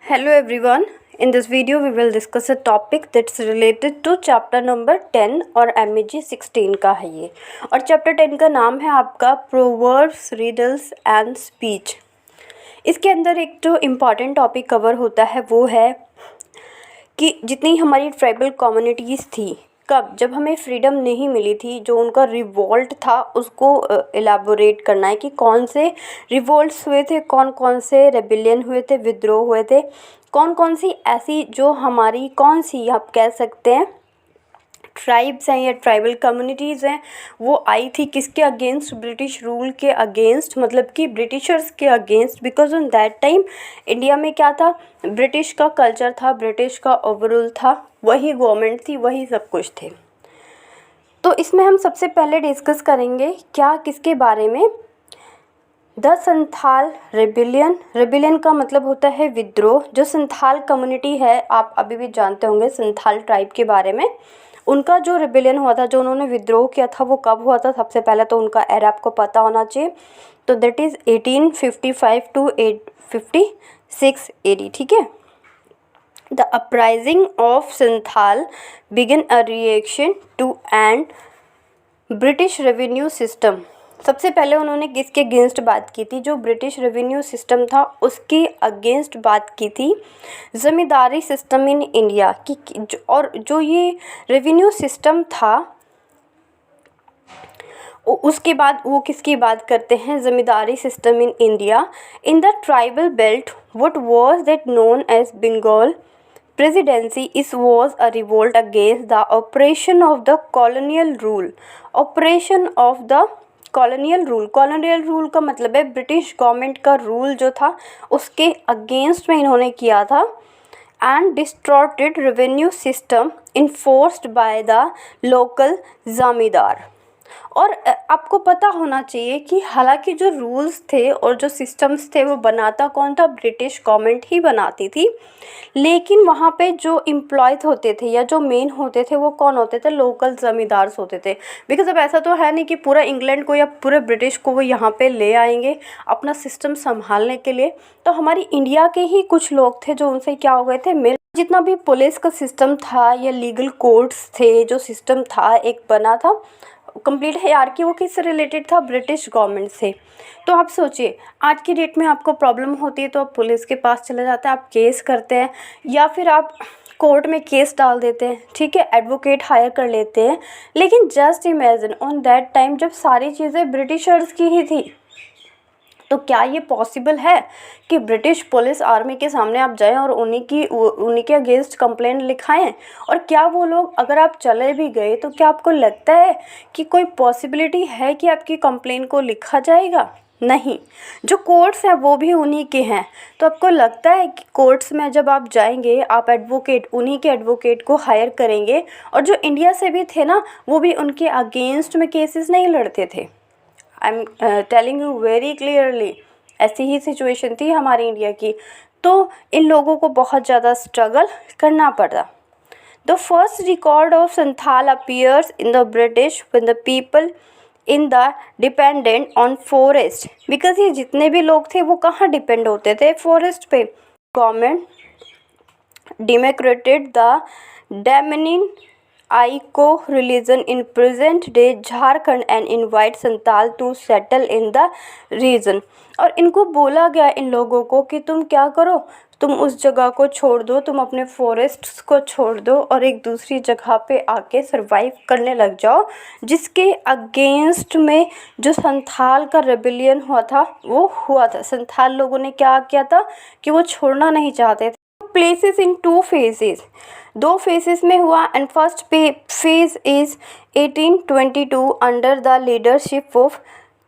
Hello everyone. In this video we will discuss a topic that's related to chapter number 10 और MEG 16 का है ये। और chapter 10 का नाम है आपका Proverbs, Riddles and Speech। इसके अंदर एक जो इम्पॉर्टेंट टॉपिक कवर होता है वो है कि जितनी हमारी ट्राइबल कम्युनिटीज़ थी, कब जब हमें फ्रीडम नहीं मिली थी, जो उनका रिवोल्ट था उसको एलाबोरेट करना है कि कौन से रिवोल्ट्स हुए थे, कौन कौन से रेबिलियन हुए थे, विद्रोह हुए थे, कौन कौन सी ऐसी जो हमारी कौन सी आप कह सकते हैं ट्राइब्स हैं या ट्राइबल कम्युनिटीज़ हैं, वो आई थी किसके अगेंस्ट, ब्रिटिश रूल के अगेंस्ट, मतलब कि ब्रिटिशर्स के against. Because on that time India में क्या था, ब्रिटिश का कल्चर था, ब्रिटिश का ओवरऑल था, वही गवर्नमेंट थी, वही सब कुछ थे। तो इसमें हम सबसे पहले डिस्कस करेंगे क्या, किसके बारे में, द संथाल रेबिलियन। रेबिलियन का मतलब होता है विद्रोह। जो संथाल कम्युनिटी है, आप अभी भी जानते होंगे संथाल ट्राइब के बारे में, उनका जो रेबिलियन हुआ था, जो उन्होंने विद्रोह किया था, वो कब हुआ था। सबसे पहले तो उनका एरा आपको पता होना चाहिए, तो दैट इज़ 1855 टू 856 AD, ठीक है। The uprising of Santhal began a reaction to and British revenue system. सबसे पहले उन्होंने किसके अगेंस्ट बात की थी, जो ब्रिटिश रेवेन्यू सिस्टम था उसके अगेंस्ट बात की थी, ज़मींदारी सिस्टम इन इंडिया की। और जो ये रेवेन्यू सिस्टम था उसके बाद वो किसकी बात करते हैं, zamindari system in India in the tribal belt what was that known as Bengal presidency इस was a revolt against the operation of the colonial rule. Operation of the colonial rule, colonial rule का मतलब है ब्रिटिश गवर्नमेंट का rule जो था उसके against में इन्होंने किया था। And distorted revenue system enforced by the local जमींदार। और आपको पता होना चाहिए कि हालांकि जो रूल्स थे और जो सिस्टम्स थे वो बनाता कौन था, ब्रिटिश गवर्नमेंट ही बनाती थी, लेकिन वहाँ पे जो एम्प्लॉयज होते थे या जो मेन होते थे वो कौन होते थे, लोकल ज़मींदार होते थे। बिकॉज अब ऐसा तो है नहीं कि पूरा इंग्लैंड को या पूरे ब्रिटिश को वो यहाँ पे ले आएंगे अपना सिस्टम संभालने के लिए। तो हमारी इंडिया के ही कुछ लोग थे जो उनसे क्या हो गए थे मिल। जितना भी पुलिस का सिस्टम था या लीगल कोर्ट्स थे, जो सिस्टम था एक बना था कंप्लीट हायरार्की, वो किससे रिलेटेड था, ब्रिटिश गवर्नमेंट से। तो आप सोचिए आज की डेट में आपको प्रॉब्लम होती है तो आप पुलिस के पास चले जाते हैं, आप केस करते हैं या फिर आप कोर्ट में केस डाल देते हैं, ठीक है, एडवोकेट हायर कर लेते हैं। लेकिन just imagine on that time जब सारी चीज़ें ब्रिटिशर्स की ही थी, तो क्या ये पॉसिबल है कि ब्रिटिश पुलिस आर्मी के सामने आप जाएं और उन्हीं के अगेंस्ट कंप्लेंट लिखाएं। और क्या वो लोग, अगर आप चले भी गए तो क्या आपको लगता है कि कोई पॉसिबिलिटी है कि आपकी कंप्लेंट को लिखा जाएगा? नहीं। जो कोर्ट्स हैं वो भी उन्हीं के हैं, तो आपको लगता है कि कोर्ट्स में जब आप जाएंगे आप एडवोकेट, उन्हीं के एडवोकेट को हायर करेंगे, और जो इंडिया से भी थे ना वो भी उनके अगेंस्ट में केसेस नहीं लड़ते थे। I am telling you very clearly, ऐसी ही सिचुएशन थी हमारी इंडिया की। तो इन लोगों को बहुत ज़्यादा स्ट्रगल करना पड़ा। The first record of Santhal appears in the British when the people in the dependent on forest. Because ये जितने भी लोग थे वो कहाँ डिपेंड होते थे, फॉरेस्ट पे। Government demarcated the dominion Aiko religion in present day Jharkhand and invite Santal to settle in the region. और इनको बोला गया इन लोगों को कि तुम क्या करो, तुम उस जगह को छोड़ दो, तुम अपने फॉरेस्ट्स को छोड़ दो और एक दूसरी जगह पे आके सरवाइव करने लग जाओ। जिसके अगेंस्ट में जो संथाल का रेबिलियन हुआ था वो हुआ था। संथाल लोगों ने क्या किया था कि वो छोड़ना नहीं चाहते थे। प्लेसेस इन 2 phases, 2 phases में हुआ। And first phase is 1822 under the leadership of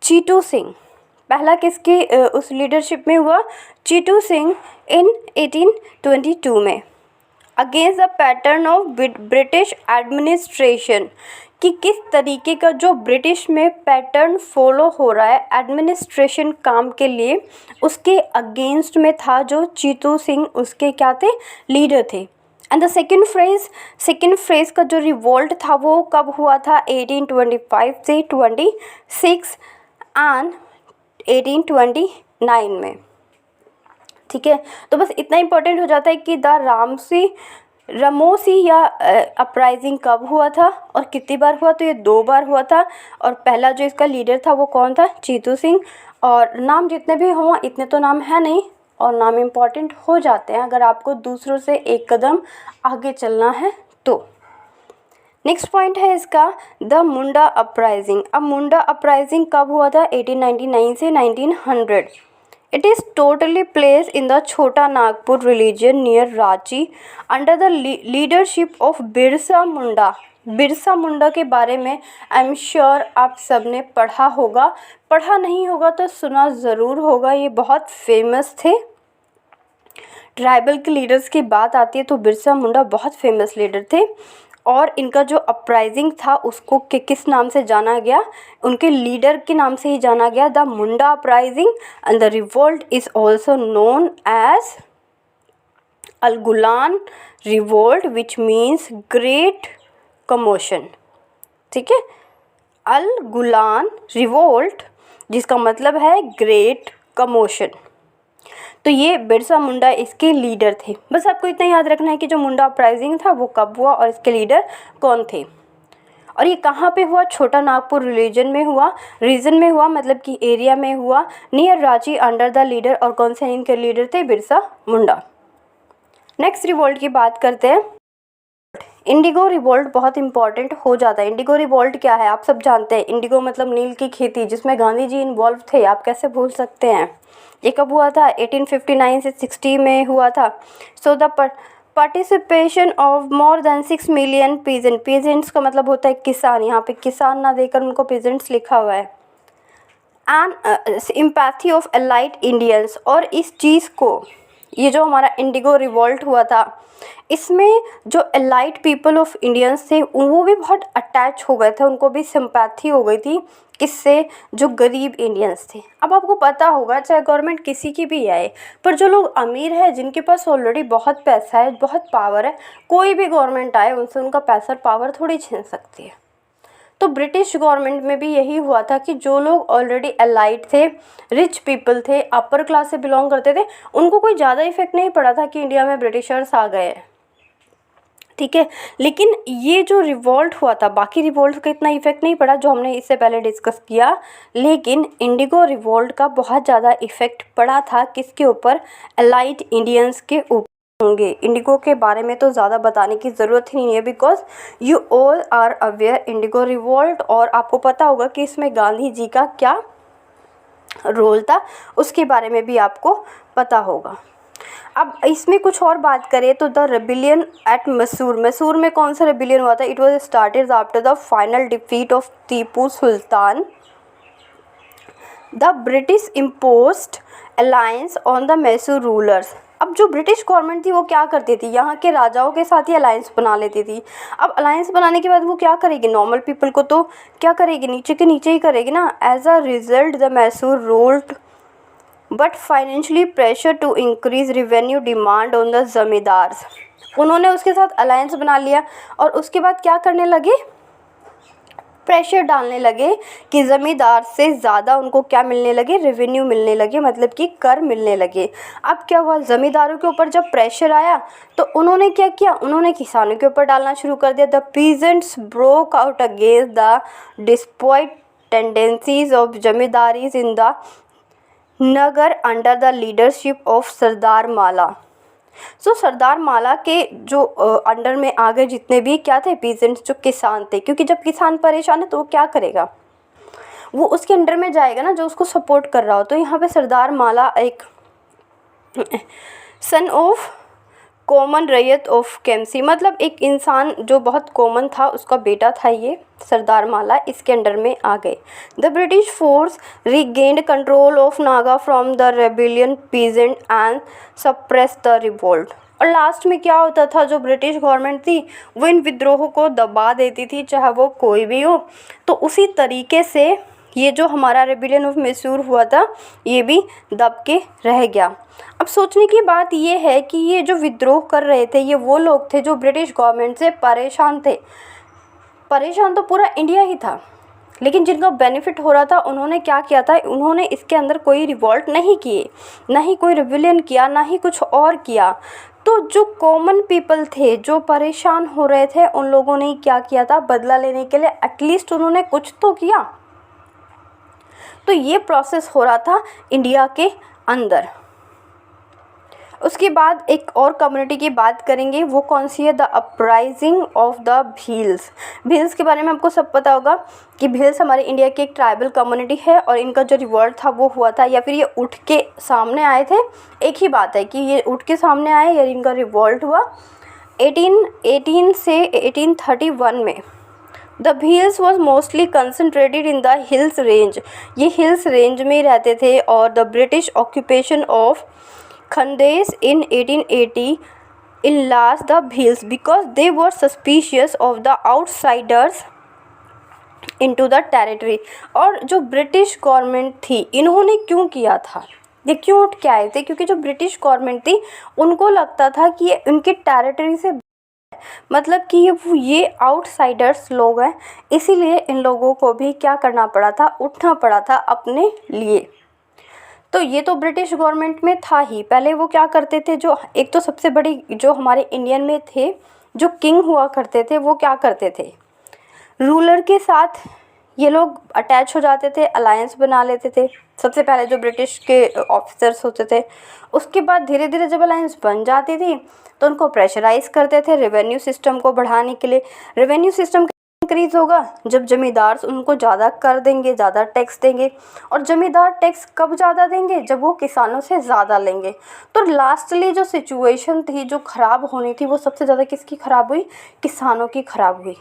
Chitu Singh. पहला किसकी उस लीडरशिप में हुआ, चीटू सिंह इन 1822 में। Against the pattern of British administration, कि किस तरीके का जो ब्रिटिश में पैटर्न फॉलो हो रहा है एडमिनिस्ट्रेशन काम के लिए, उसके अगेंस्ट में था जो चीतू सिंह, उसके क्या थे, लीडर थे। एंड द सेकेंड फ्रेज का जो रिवोल्ट था वो कब हुआ था, 1825 से 26 एंड 1829 में। ठीक है। तो बस इतना इंपॉर्टेंट हो जाता है कि द रामोसी या अपराइजिंग कब हुआ था और कितनी बार हुआ, तो ये 2 बार हुआ था। और पहला जो इसका लीडर था वो कौन था, चीतू सिंह। और नाम जितने भी हों, इतने तो नाम है नहीं, और नाम इम्पॉर्टेंट हो जाते हैं अगर आपको दूसरों से एक कदम आगे चलना है तो। नेक्स्ट पॉइंट है इसका द मुंडा अपराइजिंग। अब मुंडा अपराइजिंग कब हुआ था, 1899 से 1900। It is totally place in the Chota Nagpur religion near Ranchi under the leadership of Birsa Munda. Birsa Munda के बारे में आई एम श्योर आप सब ने पढ़ा होगा, पढ़ा नहीं होगा तो सुना ज़रूर होगा। ये बहुत फेमस थे। ट्राइबल के लीडर्स की बात आती है तो बिरसा मुंडा बहुत फेमस लीडर थे। और इनका जो अपराइजिंग था उसको किस नाम से जाना गया, उनके लीडर के नाम से ही जाना गया, the Munda uprising. And the revolt is also known as Ulgulan revolt which means great commotion. ठीक है, अलगुलान रिवोल्ट जिसका मतलब है ग्रेट कमोशन। तो ये बिरसा मुंडा इसके लीडर थे। बस आपको इतना याद रखना है कि जो मुंडा अपराइजिंग था वो कब हुआ और इसके लीडर कौन थे। और ये कहाँ पे हुआ, छोटा नागपुर रीजन में हुआ मतलब कि एरिया में हुआ, near Ranchi under the leader. और कौन से इनके लीडर थे, बिरसा मुंडा। नेक्स्ट रिवोल्ट की बात करते हैं। इंडिगो रिवोल्ट बहुत इंपॉर्टेंट हो जाता है। इंडिगो रिवोल्ट क्या है आप सब जानते हैं। इंडिगो मतलब नील की खेती, जिसमें गांधी जी इन्वॉल्व थे, आप कैसे भूल सकते हैं। ये कब हुआ था, 1859 से 60 में हुआ था। So the participation of more than 6 million peasant. Peasants का मतलब होता है किसान, यहाँ पे किसान ना देकर उनको पीजेंट्स लिखा हुआ है। And sympathy of elite Indians. और इस चीज़ को, ये जो हमारा इंडिगो रिवोल्ट हुआ था, इसमें जो एलाइट पीपल ऑफ इंडियंस थे वो भी बहुत अटैच हो गए थे, उनको भी सिंपैथी हो गई थी। किससे, जो गरीब इंडियंस थे। अब आपको पता होगा चाहे गवर्नमेंट किसी की भी आए, पर जो लोग अमीर है, जिनके पास ऑलरेडी बहुत पैसा है, बहुत पावर है, कोई भी गवर्नमेंट आए उनसे उनका पैसा पावर थोड़ी छीन सकती है। तो ब्रिटिश गवर्नमेंट में भी यही हुआ था कि जो लोग ऑलरेडी एलाइट थे, रिच पीपल थे, अपर क्लास से बिलोंग करते थे, उनको कोई ज़्यादा इफेक्ट नहीं पड़ा था कि इंडिया में ब्रिटिशर्स आ गए। ठीक है, लेकिन ये जो रिवोल्ट हुआ था, बाकी रिवोल्ट का इतना इफेक्ट नहीं पड़ा जो हमने इससे पहले डिस्कस किया, लेकिन इंडिगो रिवोल्ट का बहुत ज़्यादा इफेक्ट पड़ा था। किसके ऊपर, एलाइट इंडियंस के ऊपर होंगे। इंडिगो के बारे में तो ज़्यादा बताने की ज़रूरत ही नहीं है, because you all are aware indigo revolt. और आपको पता होगा कि इसमें गांधी जी का क्या रोल था, उसके बारे में भी आपको पता होगा। अब इसमें कुछ और बात करें तो the rebellion at Mysore. Mysore में कौन सा रेबिलियन हुआ था, it was started after the final defeat of Tipu Sultan. The British imposed alliance on the Mysore rulers. अब जो ब्रिटिश गवर्नमेंट थी वो क्या करती थी, यहाँ के राजाओं के साथ ही अलायंस बना लेती थी। अब अलायंस बनाने के बाद वो क्या करेगी, नॉर्मल पीपल को तो क्या करेगी, नीचे के नीचे ही करेगी ना। As a result the Mysore ruled but financially pressure to increase revenue demand on the zamindars. उन्होंने उसके साथ अलायंस बना लिया और उसके बाद क्या करने लगे, प्रेशर डालने लगे कि ज़मींदार से ज़्यादा उनको क्या मिलने लगे, रेवेन्यू मिलने लगे, मतलब कि कर मिलने लगे। अब क्या हुआ, ज़मींदारों के ऊपर जब प्रेशर आया तो उन्होंने क्या किया, उन्होंने किसानों के ऊपर डालना शुरू कर दिया। The peasants broke out against the despotic tendencies of zamindaris in the Nagar under the leadership of Sardar Mala. So Sardar Mala के जो अंडर में आ गए जितने भी क्या थे, पीजेंट्स, जो किसान थे, क्योंकि जब किसान परेशान है तो वो क्या करेगा, वो उसके अंडर में जाएगा ना जो उसको सपोर्ट कर रहा हो। तो यहाँ पे सरदार माला एक सन ऑफ कॉमन रैयत ऑफ केमसी, मतलब एक इंसान जो बहुत कॉमन था उसका बेटा था ये सरदार माला, इसके अंडर में आ गए। The British force regained control of Naga from the rebellion peasant and suppress the revolt. और लास्ट में क्या होता था, जो ब्रिटिश गवर्नमेंट थी वो इन विद्रोह को दबा देती थी, चाहे वो कोई भी हो। तो उसी तरीके से ये जो हमारा रेबिलियन ऑफ मैसूर हुआ था ये भी दब के रह गया। अब सोचने की बात ये है कि ये जो विद्रोह कर रहे थे ये वो लोग थे जो ब्रिटिश गवर्नमेंट से परेशान थे। परेशान तो पूरा इंडिया ही था। लेकिन जिनको बेनिफिट हो रहा था उन्होंने क्या किया था, उन्होंने इसके अंदर कोई रिवॉल्ट नहीं किए, ना ही कोई रिविलियन किया, ना ही कुछ और किया। तो जो कॉमन पीपल थे, जो परेशान हो रहे थे, उन लोगों ने क्या किया था, बदला लेने के लिए एटलीस्ट उन्होंने कुछ तो किया। तो ये प्रोसेस हो रहा था इंडिया के अंदर। उसके बाद एक और कम्युनिटी की बात करेंगे, वो कौन सी है, the uprising of the Bhils. Bhils के बारे में आपको सब पता होगा कि भील्स हमारे इंडिया की एक ट्राइबल कम्युनिटी है और इनका जो रिवॉल्ट था वो हुआ था, या फिर ये उठ के सामने आए थे। एक ही बात है कि ये उठ के सामने आए या इनका रिवॉल्ट हुआ 1818 से 1831 में। The Bhils was mostly concentrated in the hills range, ये हिल्स रेंज में ही रहते थे। और the British occupation of Khandes in 1880 enlarged the Bhils because they were suspicious of the outsiders into the territory। और जो ब्रिटिश गवर्नमेंट थी, इन्होंने क्यों किया था, ये क्यों उठ के आए थे, क्योंकि जो ब्रिटिश गवर्नमेंट थी उनको लगता था कि ये उनकी टेरिटरी से, मतलब कि ये आउटसाइडर्स लोग हैं, इसीलिए इन लोगों को भी क्या करना पड़ा था, उठना पड़ा था अपने लिए। तो ये तो ब्रिटिश गवर्नमेंट में था ही। पहले वो क्या करते थे, जो एक तो सबसे बड़ी जो हमारे इंडियन में थे, जो किंग हुआ करते थे, वो क्या करते थे, रूलर के साथ ये लोग अटैच हो जाते थे, अलायंस बना लेते थे। सबसे पहले जो ब्रिटिश के ऑफिसर्स होते थे, उसके बाद धीरे धीरे जब अलायंस बन जाती थी तो उनको प्रेशराइज करते थे रेवेन्यू सिस्टम को बढ़ाने के लिए। रेवेन्यू सिस्टम इंक्रीज होगा जब जमींदार उनको ज़्यादा कर देंगे, ज़्यादा टैक्स देंगे। और जमींदार टैक्स कब ज़्यादा देंगे, जब वो किसानों से ज़्यादा लेंगे। तो लास्टली जो सिचुएशन थी, जो ख़राब होनी थी, वो सबसे ज़्यादा किसकी ख़राब हुई, किसानों की ख़राब हुई।